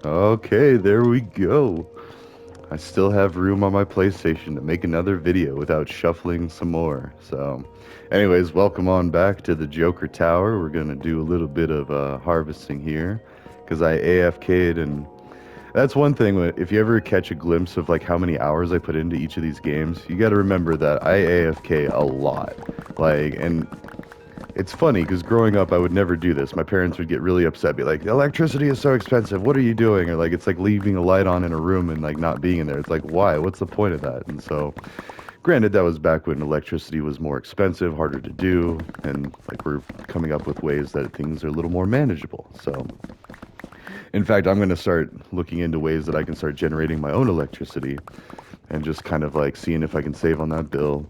Okay, there we go. I still have room on my PlayStation to make another video without shuffling some more. So, anyways, welcome on back to the Joker Tower. We're gonna do a little bit of harvesting here because I AFK'd, and that's one thing. If you ever catch a glimpse of like how many hours I put into each of these games, you got to remember that I AFK a lot. And it's funny because growing up, I would never do this. My parents would get really upset, be like, "Electricity is so expensive. What are you doing?" Or like, it's like leaving a light on in a room and like not being in there. It's like, why? What's the point of that? And so, granted, that was back when electricity was more expensive, harder to do, and like we're coming up with ways that things are a little more manageable. So, in fact, I'm going to start looking into ways that I can start generating my own electricity and just kind of like seeing if I can save on that bill.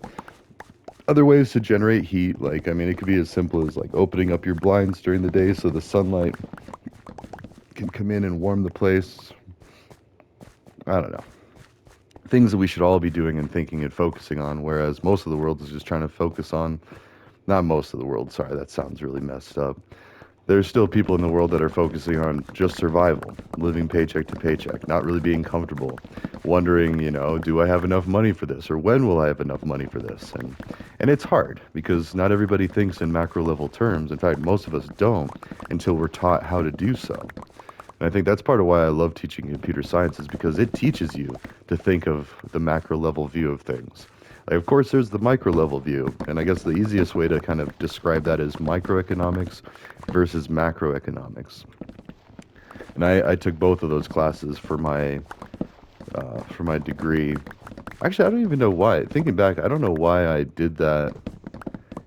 Other ways to generate heat, like, I mean, it could be as simple as like opening up your blinds during the day so the sunlight can come in and warm the place. I don't know. Things that we should all be doing and thinking and focusing on, whereas most of the world is just trying to focus on, not most of the world, sorry, that sounds really messed up. There's still people in the world that are focusing on just survival, living paycheck to paycheck, not really being comfortable, wondering, do I have enough money for this, or when will I have enough money for this? And it's hard because not everybody thinks in macro level terms. In fact, most of us don't until we're taught how to do so. And I think that's part of why I love teaching computer science is because it teaches you to think of the macro level view of things. Like, of course, there's the micro level view, and I guess the easiest way to kind of describe that is microeconomics versus macroeconomics. And I took both of those classes for my degree. Actually, I don't even know why. Thinking back, I don't know why I did that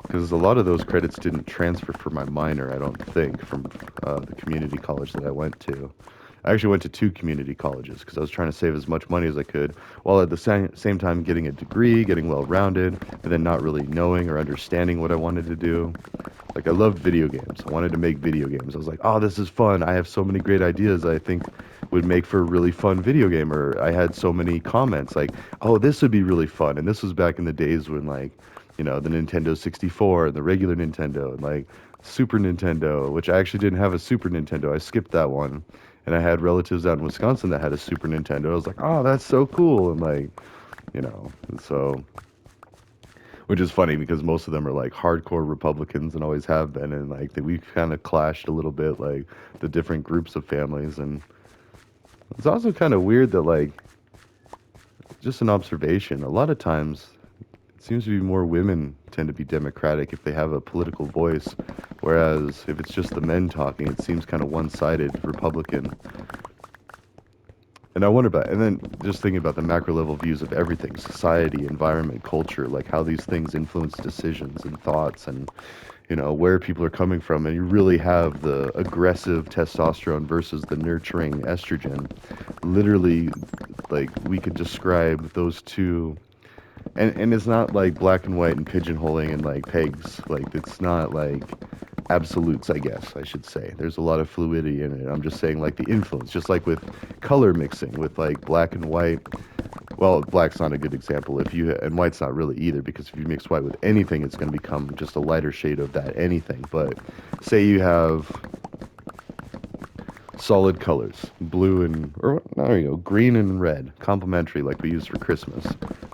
because a lot of those credits didn't transfer for my minor, I don't think, from the community college that I went to. I actually went to two community colleges because I was trying to save as much money as I could while at the same time getting a degree, getting well rounded, and then not really knowing or understanding what I wanted to do. Like, I loved video games. I wanted to make video games. I was like, oh, this is fun. I have so many great ideas I think would make for a really fun video game. Or I had so many comments like, oh, this would be really fun. And this was back in the days when, like, the Nintendo 64 and the regular Nintendo and, like, Super Nintendo, which I actually didn't have a Super Nintendo. I skipped that one. And I had relatives out in Wisconsin that had a Super Nintendo. I was like, oh, that's so cool. And, like, so which is funny because most of them are like hardcore Republicans and always have been, and like we've kind of clashed a little bit, like the different groups of families. And it's also kind of weird that, like, just an observation, a lot of times it seems to be more women tend to be Democratic if they have a political voice, whereas if it's just the men talking, it seems kind of one-sided Republican. And I wonder about, and then just thinking about the macro level views of everything, society, environment, culture, like how these things influence decisions and thoughts and, where people are coming from. And you really have the aggressive testosterone versus the nurturing estrogen. Literally, like, we could describe those two. And it's not like black and white and pigeonholing and like pegs. Like, it's not like absolutes, I guess I should say. There's a lot of fluidity in it. I'm just saying, like, the influence, just like with color mixing, with like black and white. Well, black's not a good example. And white's not really either, because if you mix white with anything, it's going to become just a lighter shade of that anything. But say you have solid colors, blue and, or there you go, green and red, complementary, like we use for Christmas.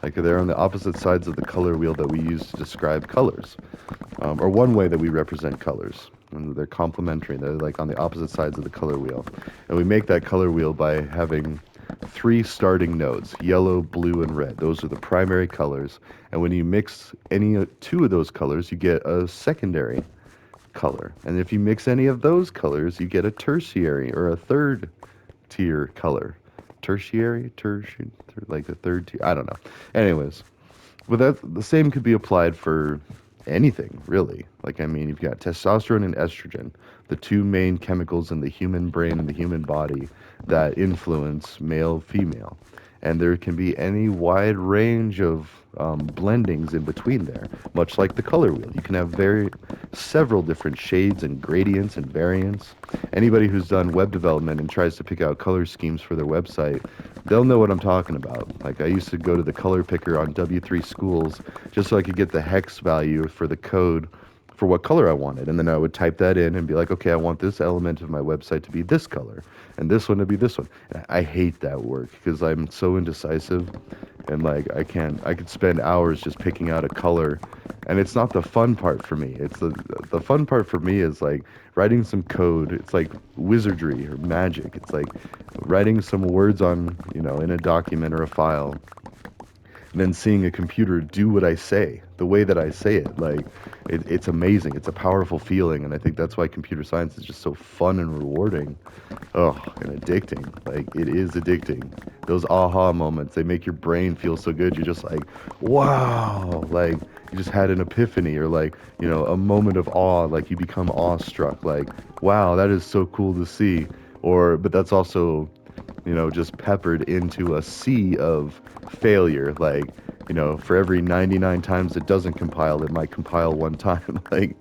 Like, they're on the opposite sides of the color wheel that we use to describe colors, or one way that we represent colors. And they're complementary. They're like on the opposite sides of the color wheel. And we make that color wheel by having three starting nodes: yellow, blue, and red. Those are the primary colors. And when you mix any two of those colors, you get a secondary color. And if you mix any of those colors, you get a tertiary or a third tier color. Tertiary, like the third tier. I don't know. Anyways, but that the same could be applied for anything, really. Like, I mean, you've got testosterone and estrogen, the two main chemicals in the human brain and the human body that influence male, female. And there can be any wide range of blendings in between there, much like the color wheel. You can have several different shades and gradients and variants. Anybody who's done web development and tries to pick out color schemes for their website, they'll know what I'm talking about. Like, I used to go to the color picker on W3 Schools just so I could get the hex value for the code for what color I wanted. And then I would type that in and be like, okay, I want this element of my website to be this color and this one to be this one. And I hate that work because I'm so indecisive and like I could spend hours just picking out a color, and it's not the fun part for me. It's the fun part for me is like writing some code. It's like wizardry or magic. It's like writing some words on, in a document or a file, and then seeing a computer do what I say, the way that I say it. Like, it's amazing. It's a powerful feeling, and I think that's why computer science is just so fun and rewarding. Oh, and addicting. Like, it is addicting. Those aha moments, they make your brain feel so good. You're just like, wow. Like, you just had an epiphany, or like, a moment of awe. Like, you become awestruck. Like, wow, that is so cool to see. But that's also, just peppered into a sea of failure. Like, for every 99 times it doesn't compile, it might compile one time. Like,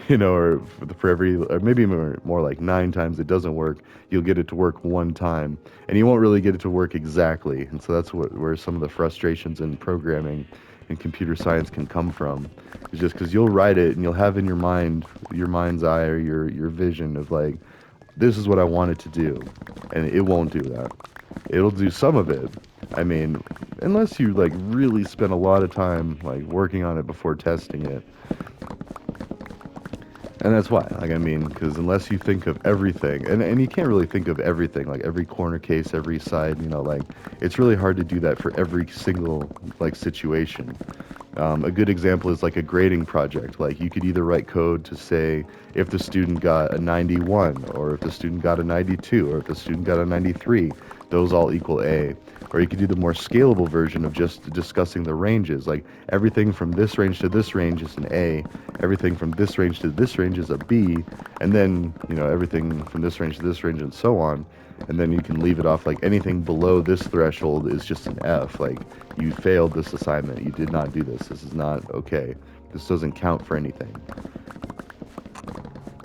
or for every, or maybe more like 9 times it doesn't work, you'll get it to work one time. And you won't really get it to work exactly. And so that's where some of the frustrations in programming and computer science can come from. It's just because you'll write it and you'll have in your mind, your mind's eye, or your vision of like, this is what I want it to do, and it won't do that. It'll do some of it. I mean, unless you like really spend a lot of time like working on it before testing it. And that's why, like, I mean, because unless you think of everything, and you can't really think of everything, like every corner case, every side, like, it's really hard to do that for every single, like, situation. A good example is like a grading project. Like, you could either write code to say if the student got a 91, or if the student got a 92, or if the student got a 93, those all equal A. Or you could do the more scalable version of just discussing the ranges. Like, everything from this range to this range is an A, everything from this range to this range is a B, and then, everything from this range to this range and so on. And then you can leave it off like anything below this threshold is just an F. Like, you failed this assignment. You did not do this. This is not okay. This doesn't count for anything.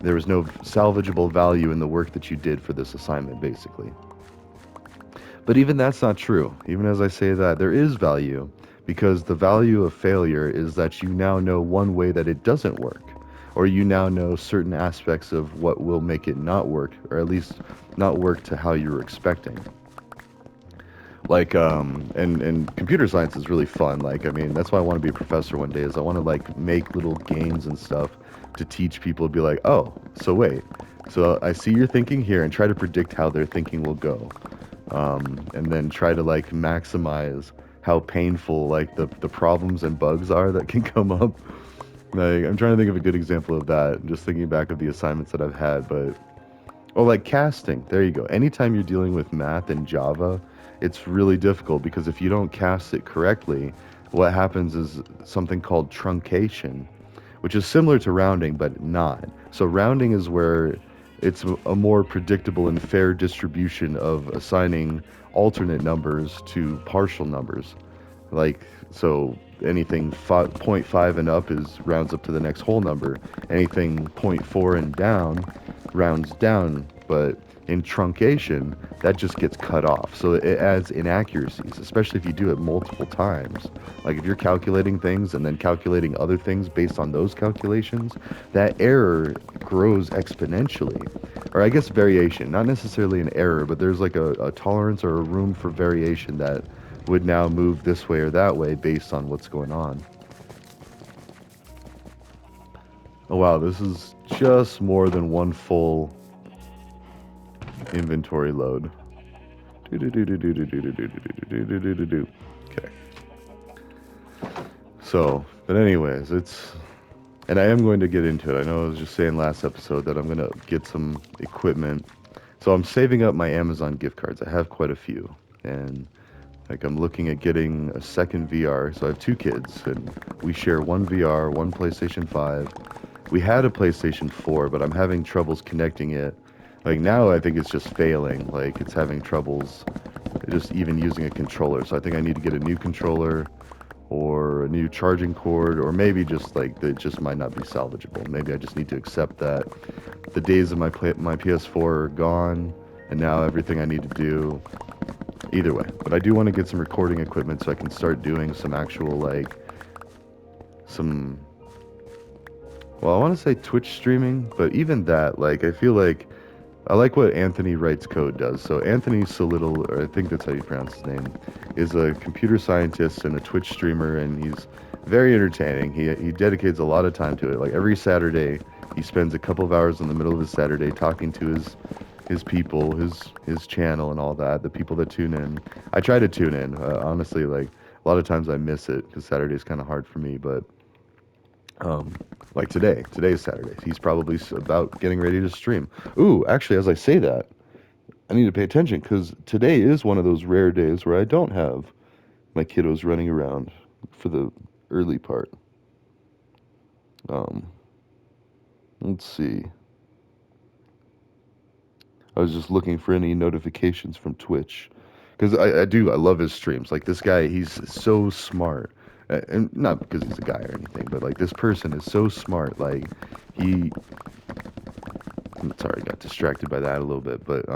There was no salvageable value in the work that you did for this assignment, basically. But even that's not true. Even as I say that, there is value, because the value of failure is that you now know one way that it doesn't work, or you now know certain aspects of what will make it not work, or at least not work to how you were expecting. Like, and computer science is really fun. Like, I mean, that's why I want to be a professor one day, is I want to like make little games and stuff to teach people to be like, oh, so wait, so I see your thinking here, and try to predict how their thinking will go. And then try to like maximize how painful like the problems and bugs are that can come up. Like, I'm trying to think of a good example of that, just thinking back of the assignments that I've had. But like casting, there you go. Anytime you're dealing with math and Java, it's really difficult, because if you don't cast it correctly, what happens is something called truncation, which is similar to rounding but not. So rounding is where it's a more predictable and fair distribution of assigning alternate numbers to partial numbers. Like, so anything 0.5 and up is rounds up to the next whole number. Anything 0.4 and down rounds down. But in truncation, that just gets cut off. So it adds inaccuracies, especially if you do it multiple times. Like, if you're calculating things and then calculating other things based on those calculations, that error grows exponentially. Or I guess variation, not necessarily an error, but there's like a tolerance or a room for variation that would now move this way or that way based on what's going on. Oh wow, this is just more than one full inventory load. Okay. So, but anyways, and I am going to get into it. I know I was just saying last episode that I'm going to get some equipment. So I'm saving up my Amazon gift cards. I have quite a few. And like, I'm looking at getting a second VR. So I have 2 kids, and we share one VR, one PlayStation 5. We had a PlayStation 4, but I'm having troubles connecting it. Like, now I think it's just failing. Like, it's having troubles just even using a controller. So I think I need to get a new controller, or a new charging cord, or maybe just like, it just might not be salvageable. Maybe I just need to accept that the days of my PS4 are gone, and now everything I need to do. Either way, but I do want to get some recording equipment so I can start doing some actual, like, some Well, I want to say Twitch streaming, but even that, like, I feel like I like what Anthony Writes Code does. So Anthony Solidal, or I think that's how you pronounce his name, is a computer scientist and a Twitch streamer, and he's very entertaining. He dedicates a lot of time to it. Like every Saturday, he spends a couple of hours in the middle of his Saturday talking to his people, his channel, and all that. The people that tune in. I try to tune in. Honestly, like a lot of times I miss it because Saturday's kind of hard for me, but. Um, like today's Saturday. He's probably about getting ready to stream. Ooh, actually, as I say that, I need to pay attention because today is one of those rare days where I don't have my kiddos running around for the early part. Um, let's see. I was just looking for any notifications from Twitch because I love his streams. Like this guy, he's so smart, and not because he's a guy or anything, but like this person is so smart. Like he, I'm sorry, got distracted by that a little bit, but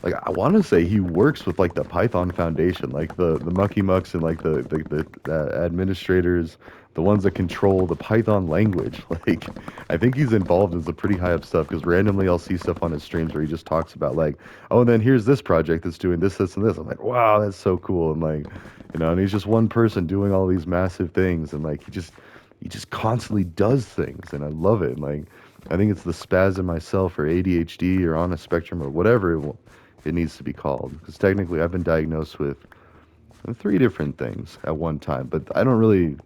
like I want to say he works with like the Python Foundation, like the mucky mucks and like the administrators, the ones that control the Python language. Like I think he's involved in some pretty high up stuff because randomly I'll see stuff on his streams where he just talks about like, oh, and then here's this project that's doing this, this, and this. I'm like, wow, that's so cool. And like, you know, and he's just one person doing all these massive things, and like he just constantly does things, and I love it. And like, I think it's the spaz in myself or ADHD or on a spectrum or whatever it needs to be called. Because technically, I've been diagnosed with three different things at one time, but I don't really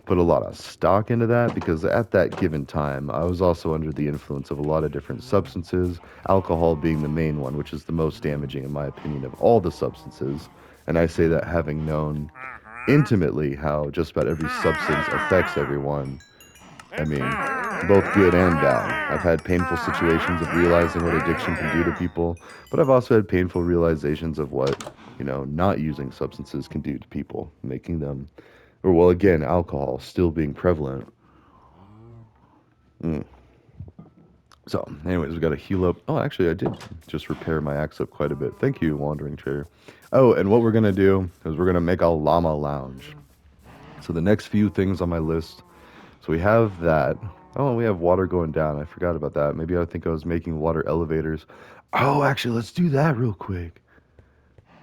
put a lot of stock into that because at that given time, I was also under the influence of a lot of different substances, alcohol being the main one, which is the most damaging, in my opinion, of all the substances. And I say that having known intimately how just about every substance affects everyone. I mean, both good and bad. I've had painful situations of realizing what addiction can do to people, but I've also had painful realizations of what, not using substances can do to people, making them, or well, again, alcohol still being prevalent. Mm. So, anyways, we got to heal up. Oh, actually, I did just repair my axe up quite a bit. Thank you, Wandering Trader. Oh, and what we're going to do is we're going to make a llama lounge. So the next few things on my list. So we have that. Oh, and we have water going down. I forgot about that. Maybe I think I was making water elevators. Oh, actually, let's do that real quick.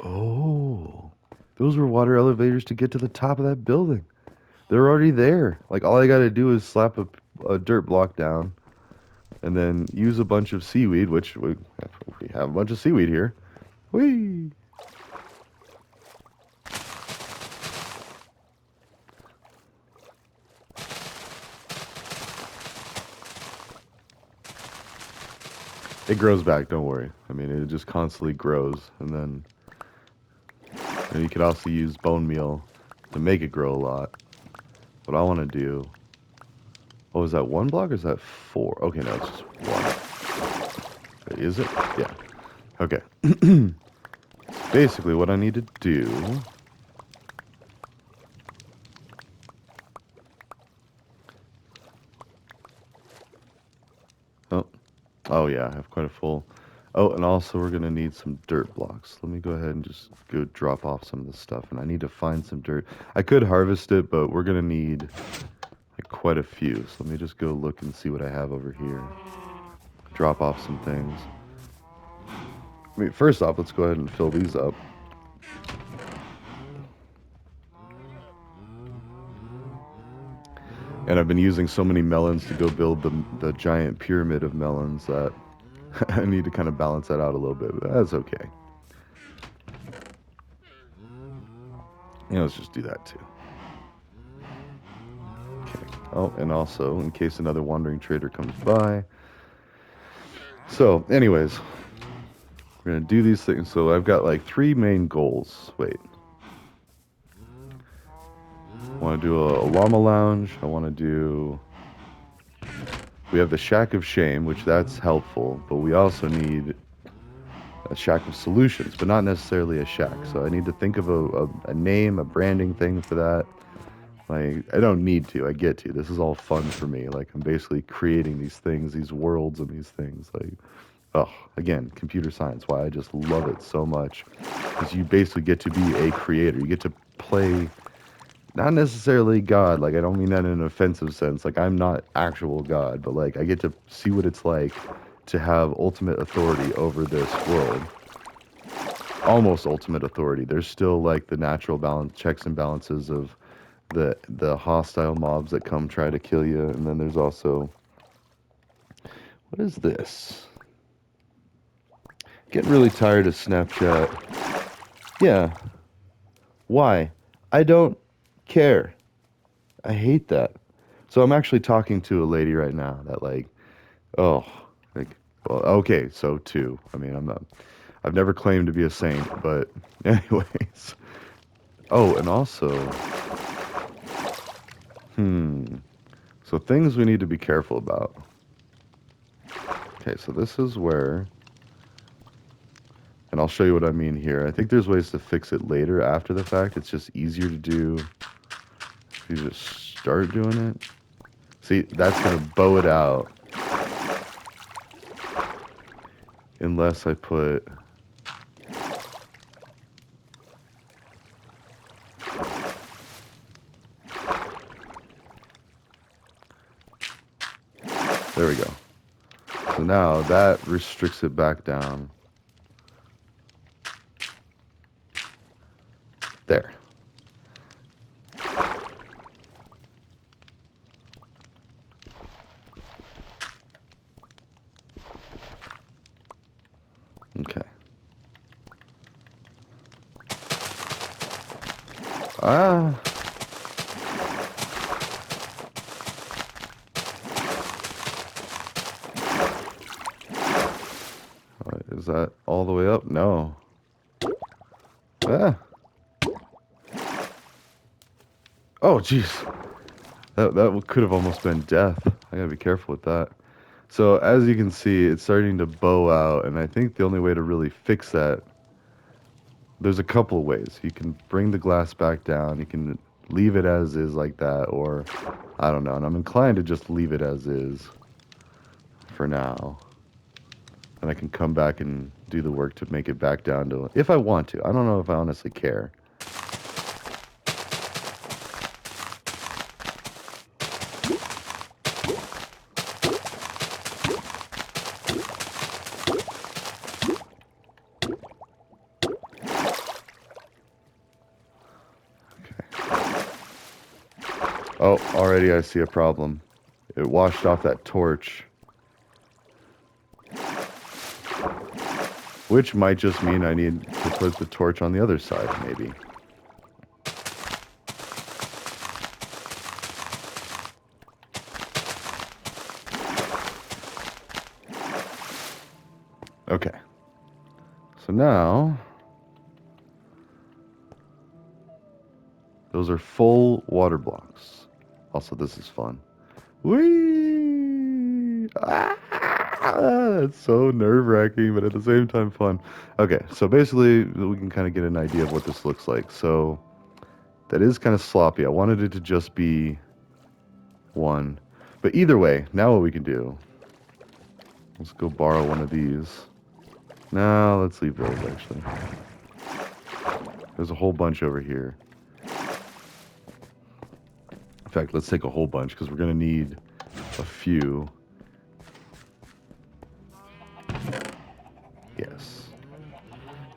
Oh, those were water elevators to get to the top of that building. They're already there. Like, all I got to do is slap a dirt block down and then use a bunch of seaweed, which we have a bunch of seaweed here. Whee! It grows back, don't worry. I mean, it just constantly grows. And then you could also use bone meal to make it grow a lot. What I want to do... Oh, is that one block or is that four? Okay, no, it's just one. Wait, is it? Yeah. Okay. Basically, what I need to do... Oh. Oh, yeah, I have quite a full... Oh, and also we're going to need some dirt blocks. Let me go ahead and just go drop off some of this stuff. And I need to find some dirt. I could harvest it, but we're going to need like quite a few. So let me just go look and see what I have over here. Drop off some things. I mean, first off, let's go ahead and fill these up. And I've been using so many melons to go build the giant pyramid of melons that I need to kind of balance that out a little bit, but that's okay. Let's just do that too. Okay. Oh, and also, in case another wandering trader comes by. So, anyways, we're going to do these things. So I've got like three main goals. Wait. I want to do a llama lounge. I want to do... We have the Shack of Shame, which that's helpful, but we also need a Shack of Solutions, but not necessarily a shack. So I need to think of a name, a branding thing for that. Like, I don't need to, I get to. This is all fun for me. Like, I'm basically creating these things, these worlds and these things. Like, oh, again, computer science, why I just love it so much. Because you basically get to be a creator. You get to play not necessarily God. Like, I don't mean that in an offensive sense. Like, I'm not actual God, but like, I get to see what it's like to have ultimate authority over this world. Almost ultimate authority. There's still like the natural balance, checks and balances of the hostile mobs that come try to kill you, and then there's also, what is this? Getting really tired of Snapchat. Yeah. Why? I don't care. I hate that. So I'm actually talking to a lady right now that like, oh, like, well, okay, so two. I mean, I've never claimed to be a saint, but anyways. Oh, and also, hmm. So things we need to be careful about. Okay, so this is where, and I'll show you what I mean here. I think there's ways to fix it later after the fact. It's just easier to do if you just start doing it. See, that's gonna bow it out. Unless I put, there we go. So now that restricts it back down. There. Okay. Ah. Is that all the way up? No. Ah. Oh, jeez. That could have almost been death. I gotta be careful with that. So as you can see, it's starting to bow out, and I think the only way to really fix that, there's a couple of ways. You can bring the glass back down. You can leave it as is like that, or I don't know. And I'm inclined to just leave it as is for now. And I can come back and do the work to make it back down to, if I want to. I don't know if I honestly care. Oh, already I see a problem. It washed off that torch. Which might just mean I need to put the torch on the other side, maybe. Okay. So now, those are full water blocks. Also, this is fun. Whee! Ah, it's so nerve-wracking, but at the same time fun. Okay, so basically, we can kind of get an idea of what this looks like. So, that is kind of sloppy. I wanted it to just be one. But either way, now what we can do, let's go borrow one of these. No, let's leave those, actually. There's a whole bunch over here. In fact, let's take a whole bunch, because we're going to need a few. Yes.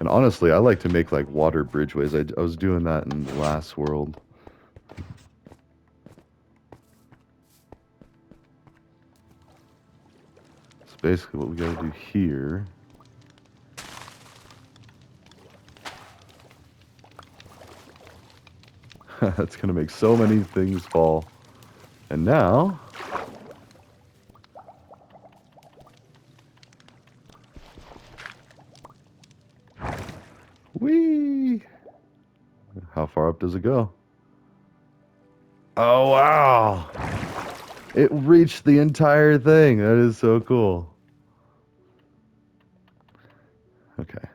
And honestly, I like to make like water bridgeways. I was doing that in the last world. So basically what we gotta do here, that's gonna make so many things fall. And now, whee! How far up does it go? Oh, wow! It reached the entire thing. That is so cool. Okay.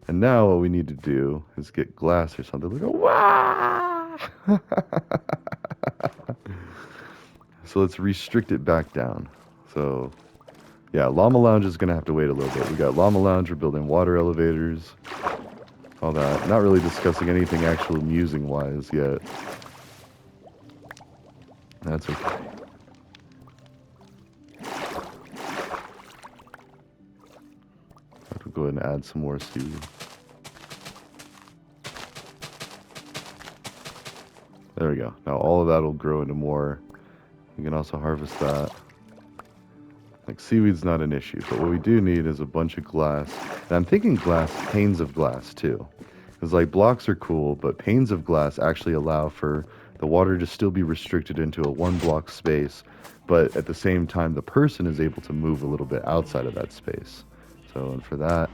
And now what we need to do is get glass or something. We go, wow! So let's restrict it back down. So, yeah, Llama Lounge is going to have to wait a little bit. We got Llama Lounge, we're building water elevators. all that. Not really discussing anything actual musing-wise yet. That's okay. I'll go ahead and add some more seed. There we go. Now all of that will grow into more. You can also harvest that. Like, seaweed's not an issue, but what we do need is a bunch of glass. And I'm thinking glass, panes of glass too. Because like blocks are cool, but panes of glass actually allow for the water to still be restricted into a one block space, but at the same time the person is able to move a little bit outside of that space. So, and for that,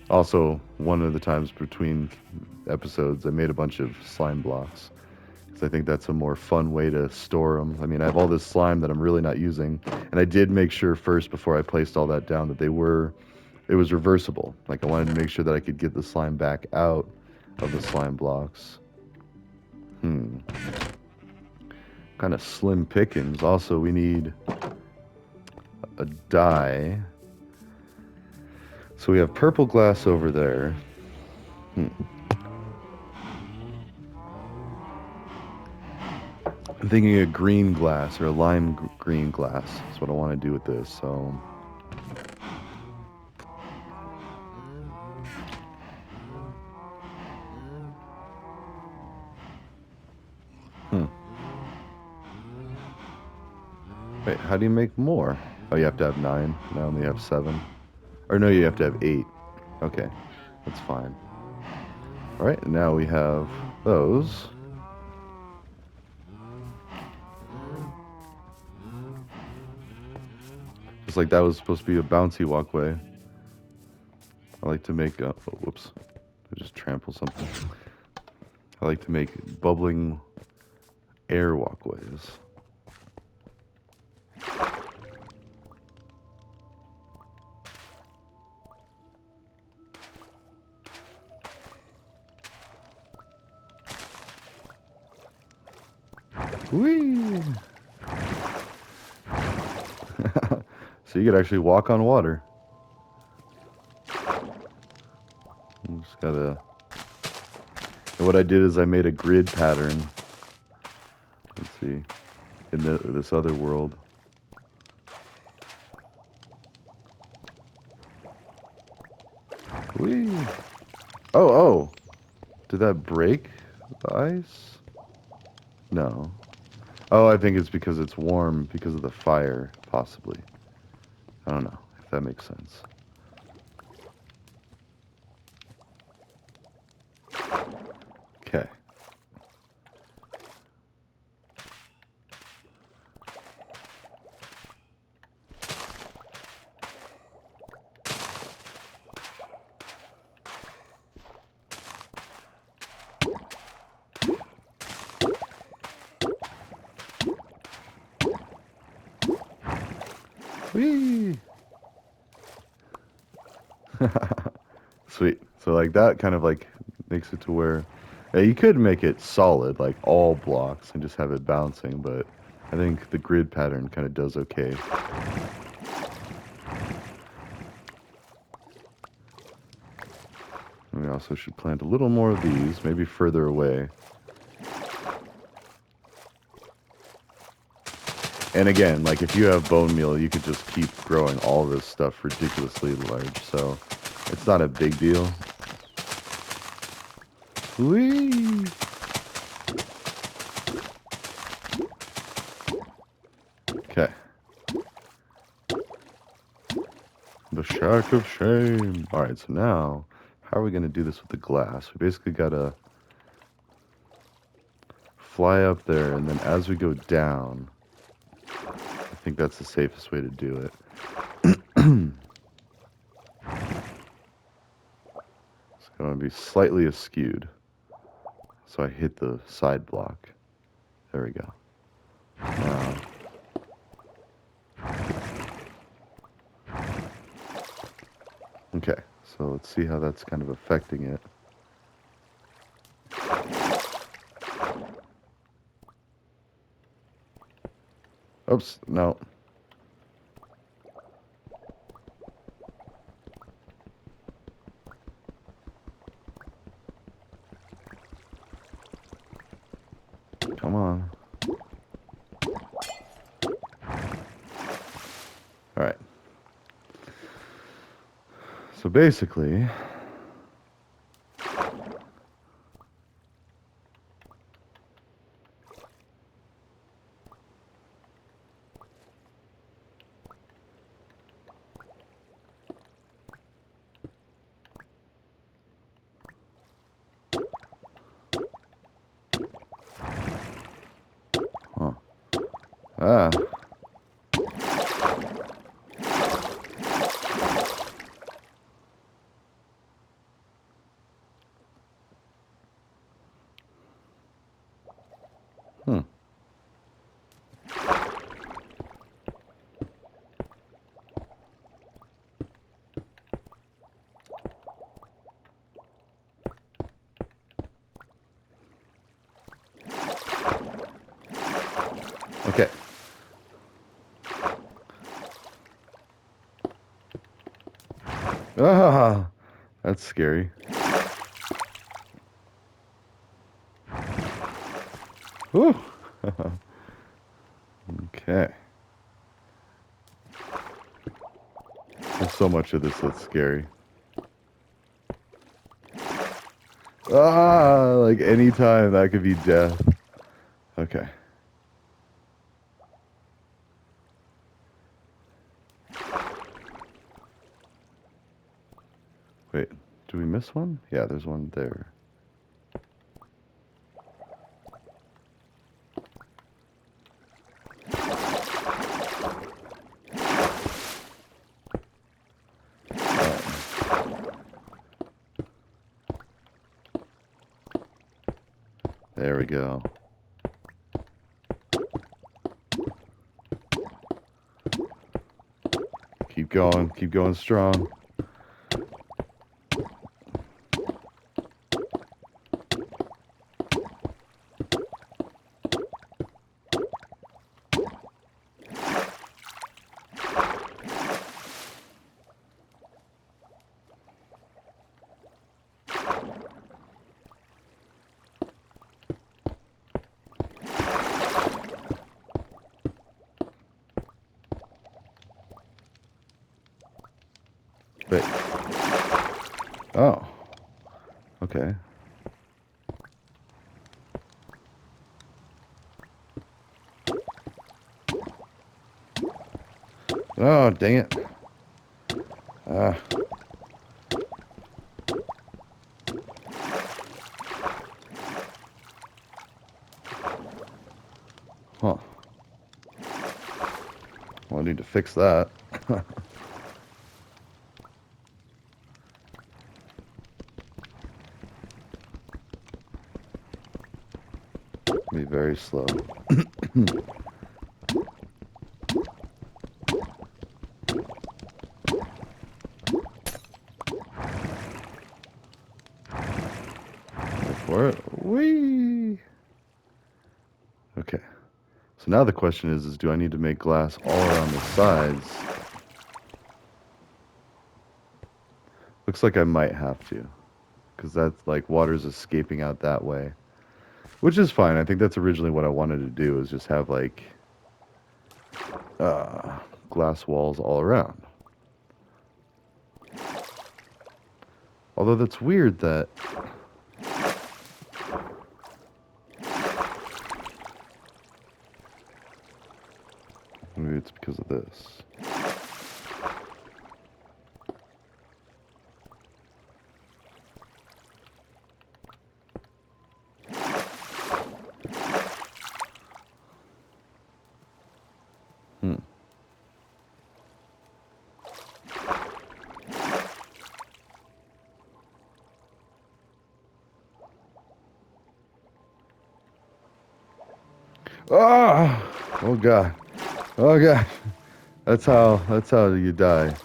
also one of the times between episodes I made a bunch of slime blocks. I think that's a more fun way to store them. I mean, I have all this slime that I'm really not using, and I did make sure first before I placed all that down that it was reversible. Like, I wanted to make sure that I could get the slime back out of the slime blocks. Kind of slim pickings. Also, we need a dye. So we have purple glass over there. I'm thinking a green glass or a lime green glass. That's what I want to do with this. So, wait, how do you make more? Oh, you have to have 9. I only have 7. Or no, you have to have 8. Okay, that's fine. All right, and now we have those. Just like that was supposed to be a bouncy walkway. I like to make, oh, whoops, I just trample something. I like to make bubbling air walkways. Whee! So you could actually walk on water. You just gotta... And what I did is I made a grid pattern. Let's see. In this other world. Whee! Oh! Did that break the ice? No. Oh, I think it's because it's warm because of the fire, possibly. I don't know if that makes sense. Okay. Whee! Sweet. So like that kind of like makes it to where you could make it solid, like all blocks, and just have it bouncing, but I think the grid pattern kind of does okay. And we also should plant a little more of these, maybe further away. And again, like if you have bone meal, you could just keep growing all this stuff ridiculously large, so it's not a big deal. Whee! Okay. The shack of shame. Alright, so now, how are we going to do this with the glass? We basically got to fly up there, and then as we go down, I think that's the safest way to do it. It's going to be slightly askewed. So I hit the side block. There we go. Now, okay, so let's see how that's kind of affecting it. Oops, no. Come on. Alright. So basically... Huh. Ah. Hmm. Okay. Ah, that's scary. Whew. Okay. There's so much of this that's scary. Ah, like any time that could be death. Okay. Wait, did we miss one? Yeah, there's one there. There we go. Keep going strong. Wait. Oh. Okay. Oh, dang it. Ah. Huh. Well, I need to fix that. Be very slow. Go for it. Whee! Okay. So now the question is do I need to make glass all around the sides? Looks like I might have to. Because that's like water's escaping out that way. Which is fine. I think that's originally what I wanted to do is just have like uh, glass walls all around. Although that's weird that maybe it's because of this. Hmm. Ah! Oh god. Oh god. That's how you die.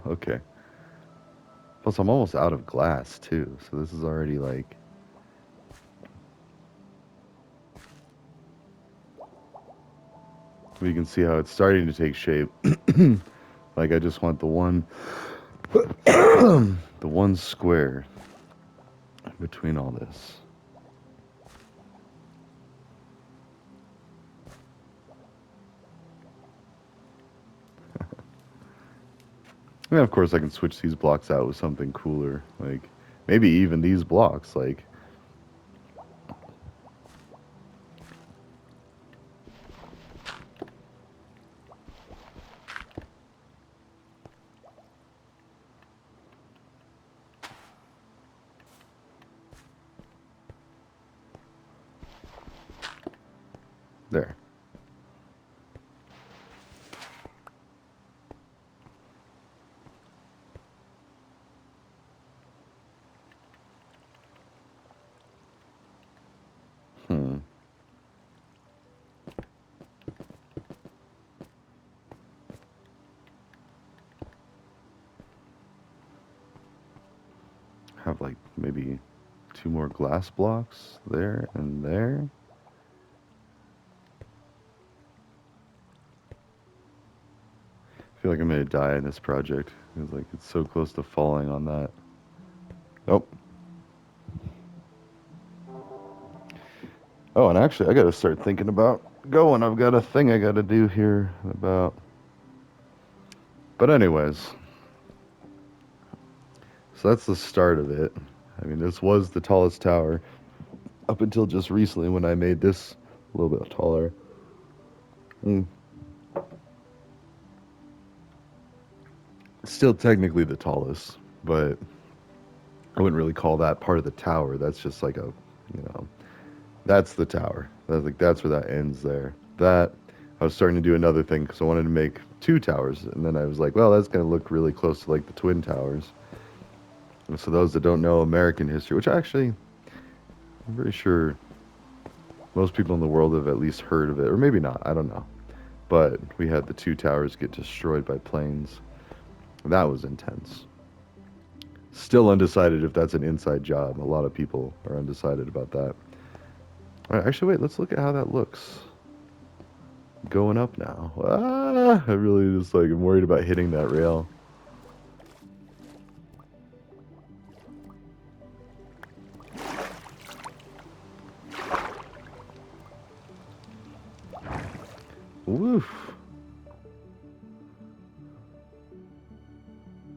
Okay. Plus I'm almost out of glass too, so this is already like you can see how it's starting to take shape. Like I just want the one the one square between all this. And of course, I can switch these blocks out with something cooler, like maybe even these blocks, like. There. Hmm. Have like maybe two more glass blocks there and there. I feel like I'm gonna die in this project. It's like it's so close to falling on that. Oh. Oh, and actually, I gotta start thinking about going. I've got a thing I gotta do here about. But anyways, so that's the start of it. I mean, this was the tallest tower up until just recently when I made this a little bit taller. Mm. It's still technically the tallest, but I wouldn't really call that part of the tower. That's just like a, that's the tower. That's like that's where that ends there. That I was starting to do another thing because I wanted to make two towers, and then I was like, well, that's gonna look really close to like the twin towers. And so those that don't know American history, which actually I'm pretty sure most people in the world have at least heard of it, or maybe not. I don't know. But we had the two towers get destroyed by planes. That was intense. Still undecided if that's an inside job. A lot of people are undecided about that. All right, actually, wait. Let's look at how that looks going up now. Ah, I really just like I'm worried about hitting that rail. Woof.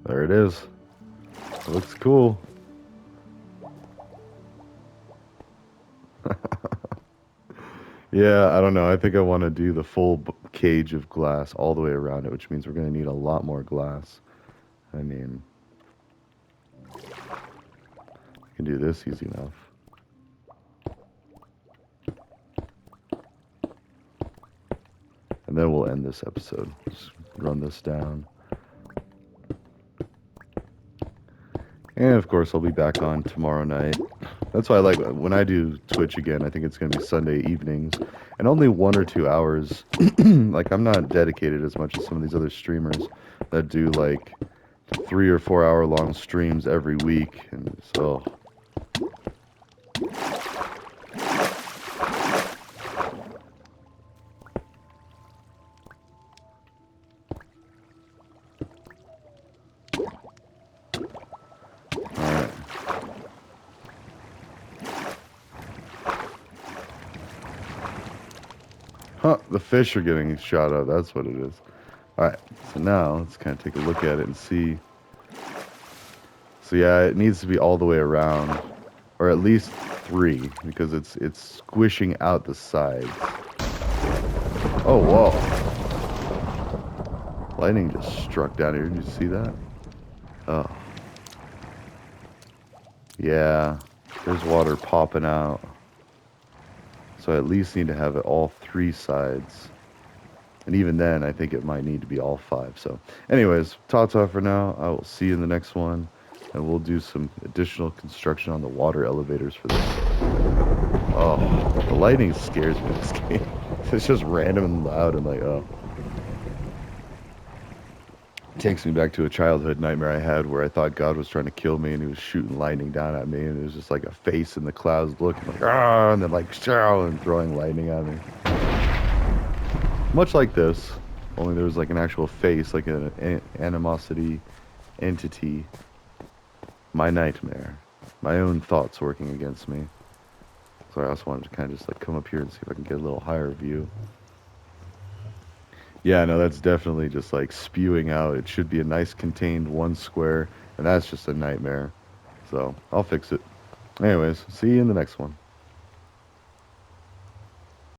There it is. It looks cool. Yeah, I don't know. I think I want to do the full cage of glass all the way around it, which means we're going to need a lot more glass. I mean, I can do this easy enough. And then we'll end this episode. Just run this down. And of course, I'll be back on tomorrow night. That's why I like when I do Twitch again. I think it's going to be Sunday evenings and only 1 or 2 hours. Like, I'm not dedicated as much as some of these other streamers that do like 3 or 4 hour long streams every week. And so, all right. Huh, the fish are getting shot up. That's what it is. All right, so now let's kind of take a look at it and see. So yeah, it needs to be all the way around, or at least 3, because it's squishing out the sides. Oh, whoa. Lightning just struck down here. Did you see that? Oh. Yeah, there's water popping out. So I at least need to have it all 3 sides. And even then, I think it might need to be all 5. So anyways, ta-ta for now. I will see you in the next one. And we'll do some additional construction on the water elevators for this. Oh, the lightning scares me in this game. It's just random and loud and like, oh. Takes me back to a childhood nightmare I had where I thought God was trying to kill me and he was shooting lightning down at me and it was just like a face in the clouds looking like, ah, and then like, show, and throwing lightning at me. Much like this, only there was like an actual face, like an animosity entity. My nightmare. My own thoughts working against me. So I also wanted to kind of just like come up here and see if I can get a little higher view. Yeah, no, that's definitely just like spewing out. It should be a nice contained one square, and that's just a nightmare. So I'll fix it. Anyways, see you in the next one.